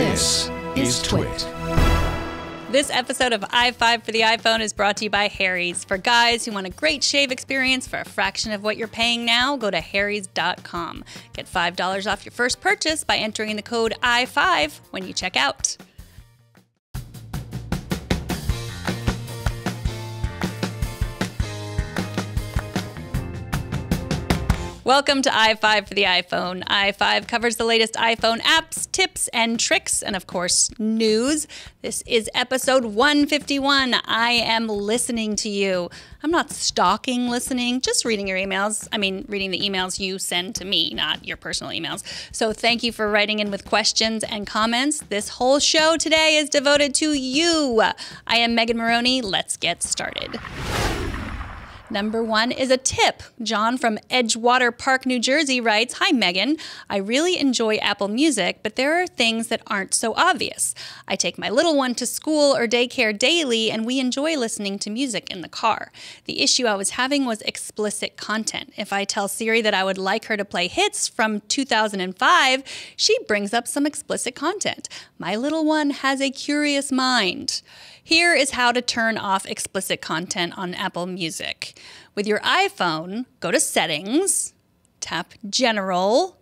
This is Twit. This episode of iFive for the iPhone is brought to you by Harry's. For guys who want a great shave experience for a fraction of what you're paying now, go to harrys.com. Get $5 off your first purchase by entering the code iFive when you check out. Welcome to iFive for the iPhone. iFive covers the latest iPhone apps, tips, and tricks, and of course, news. This is episode 151. I am listening to you. I'm not stalking listening, just reading your emails. I mean, reading the emails you send to me, not your personal emails. So thank you for writing in with questions and comments. This whole show today is devoted to you. I am Megan Maroney. Let's get started. Number one is a tip. John from Edgewater Park, New Jersey writes, "Hi, Megan. I really enjoy Apple Music, but there are things that aren't so obvious. I take my little one to school or daycare daily, and we enjoy listening to music in the car. The issue I was having was explicit content. If I tell Siri that I would like her to play hits from 2005, she brings up some explicit content. My little one has a curious mind." Here is how to turn off explicit content on Apple Music. With your iPhone, go to Settings, tap General,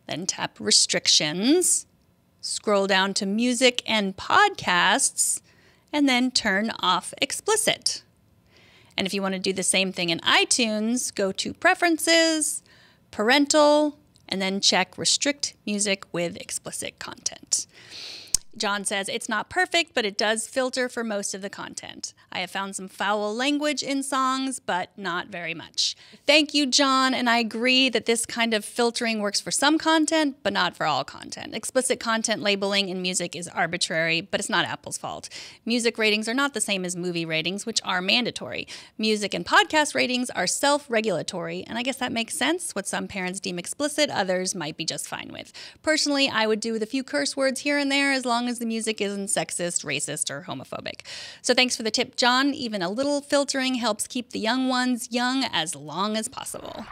then tap Restrictions, scroll down to Music and Podcasts, and then turn off explicit. And if you want to do the same thing in iTunes, go to Preferences, Parental, and then check Restrict Music with Explicit Content. John says, "It's not perfect, but it does filter for most of the content. I have found some foul language in songs, but not very much." Thank you, John, and I agree that this kind of filtering works for some content, but not for all content. Explicit content labeling in music is arbitrary, but it's not Apple's fault. Music ratings are not the same as movie ratings, which are mandatory. Music and podcast ratings are self-regulatory, and I guess that makes sense. What some parents deem explicit, others might be just fine with. Personally, I would do with a few curse words here and there as long as the music isn't sexist, racist, or homophobic. So thanks for the tip, John. Even a little filtering helps keep the young ones young as long as possible.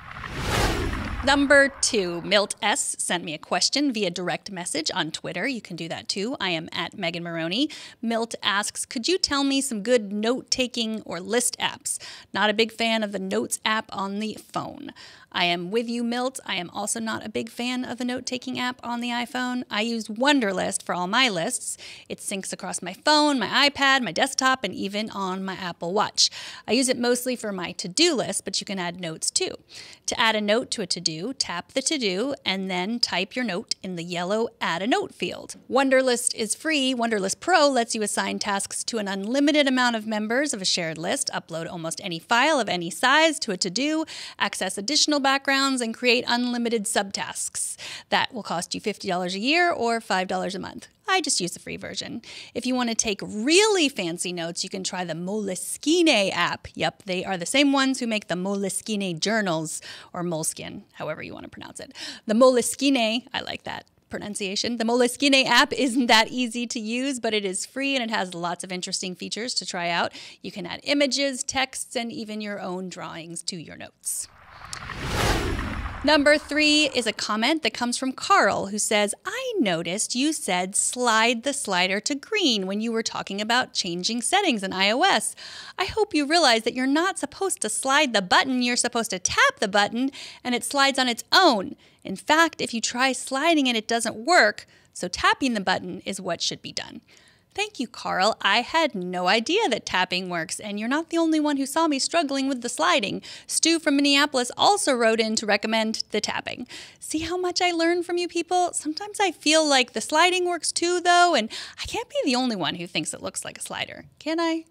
Number two, Milt S. sent me a question via direct message on Twitter. You can do that too. I am at Megan Maroney. Milt asks, "Could you tell me some good note-taking or list apps? Not a big fan of the Notes app on the phone." I am with you, Milt. I am also not a big fan of the note-taking app on the iPhone. I use Wunderlist for all my lists. It syncs across my phone, my iPad, my desktop, and even on my Apple Watch. I use it mostly for my to-do list, but you can add notes too. To add a note to a to-do, tap the to-do, and then type your note in the yellow Add a Note field. Wunderlist is free. Wunderlist Pro lets you assign tasks to an unlimited amount of members of a shared list, upload almost any file of any size to a to-do, access additional backgrounds, and create unlimited subtasks. That will cost you $50 a year or $5 a month. I just use the free version. If you want to take really fancy notes, you can try the Moleskine app. Yep, they are the same ones who make the Moleskine journals, or Moleskine, however you want to pronounce it. The Moleskine, I like that pronunciation. The Moleskine app isn't that easy to use, but it is free and it has lots of interesting features to try out. You can add images, texts, and even your own drawings to your notes. Number three is a comment that comes from Carl, who says, "I noticed you said slide the slider to green when you were talking about changing settings in iOS. I hope you realize that you're not supposed to slide the button, you're supposed to tap the button and it slides on its own. In fact, if you try sliding it, it doesn't work, so tapping the button is what should be done." Thank you, Carl. I had no idea that tapping works, and you're not the only one who saw me struggling with the sliding. Stu from Minneapolis also wrote in to recommend the tapping. See how much I learn from you people? Sometimes I feel like the sliding works too, though, and I can't be the only one who thinks it looks like a slider, can I?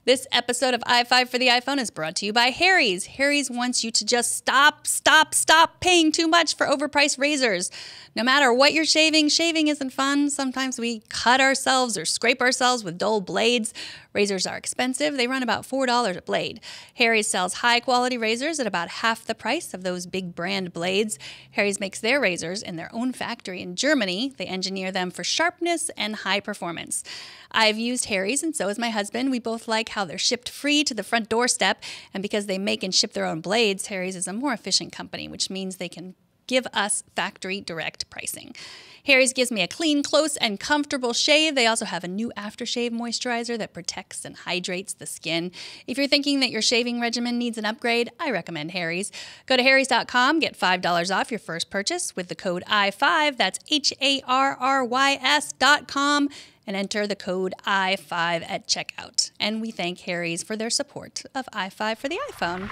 This episode of iFive for the iPhone is brought to you by Harry's. Harry's wants you to just stop paying too much for overpriced razors. No matter what you're shaving, shaving isn't fun. Sometimes we cut ourselves or scrape ourselves with dull blades. Razors are expensive. They run about $4 a blade. Harry's sells high-quality razors at about half the price of those big brand blades. Harry's makes their razors in their own factory in Germany. They engineer them for sharpness and high performance. I've used Harry's, and so has my husband. We both like how they're shipped free to the front doorstep, and because they make and ship their own blades, Harry's is a more efficient company, which means they can give us factory direct pricing. Harry's gives me a clean, close, and comfortable shave. They also have a new aftershave moisturizer that protects and hydrates the skin. If you're thinking that your shaving regimen needs an upgrade, I recommend Harry's. Go to harrys.com, get $5 off your first purchase with the code iFive. That's HARRYS.com, and enter the code iFive at checkout. And we thank Harry's for their support of iFive for the iPhone.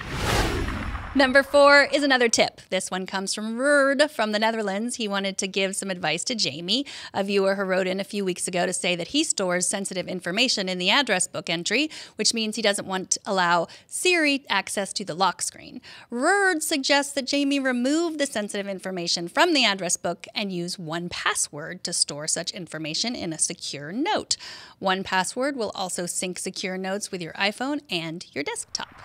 Number 4 is another tip. This one comes from Rerd from the Netherlands. He wanted to give some advice to Jamie, a viewer who wrote in a few weeks ago to say that he stores sensitive information in the address book entry, which means he doesn't want to allow Siri access to the lock screen. Rerd suggests that Jamie remove the sensitive information from the address book and use 1Password to store such information in a secure note. 1Password will also sync secure notes with your iPhone and your desktop.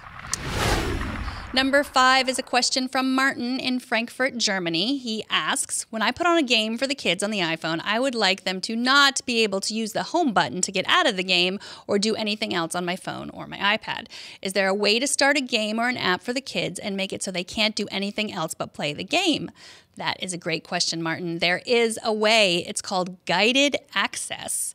Number 5 is a question from Martin in Frankfurt, Germany. He asks, when I put on a game for the kids on the iPhone, I would like them to not be able to use the home button to get out of the game or do anything else on my phone or my iPad. Is there a way to start a game or an app for the kids and make it so they can't do anything else but play the game? That is a great question, Martin. There is a way. It's called guided access.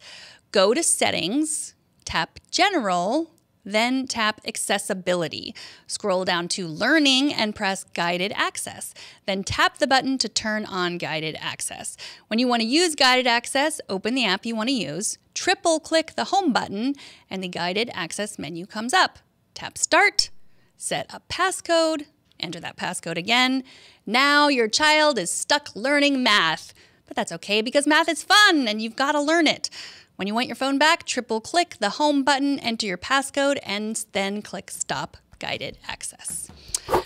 Go to Settings, tap General, then tap Accessibility. Scroll down to Learning and press Guided Access. Then tap the button to turn on Guided Access. When you want to use Guided Access, open the app you want to use, triple-click the Home button, and the Guided Access menu comes up. Tap Start, set a passcode, enter that passcode again. Now your child is stuck learning math. But that's okay because math is fun and you've got to learn it. When you want your phone back, triple-click the Home button, enter your passcode, and then click Stop Guided Access.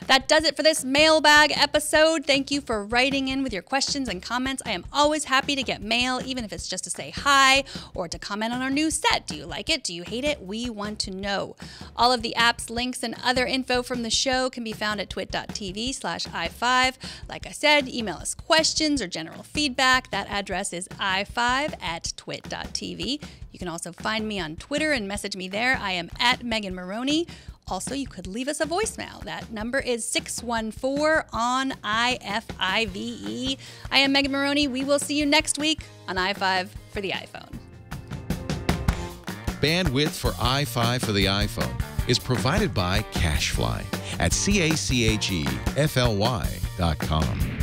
That does it for this mailbag episode. Thank you for writing in with your questions and comments. I am always happy to get mail, even if it's just to say hi or to comment on our new set. Do you like it? Do you hate it? We want to know. All of the apps, links, and other info from the show can be found at twit.tv/iFive. Like I said, email us questions or general feedback. That address is iFive@twit.tv. You can also find me on Twitter and message me there. I am at Megan Maroney. Also, you could leave us a voicemail. That number is 614 on iFive. I am Megan Maroney. We will see you next week on iFive for the iPhone. Bandwidth for iFive for the iPhone is provided by CacheFly at CACHEFLY.com.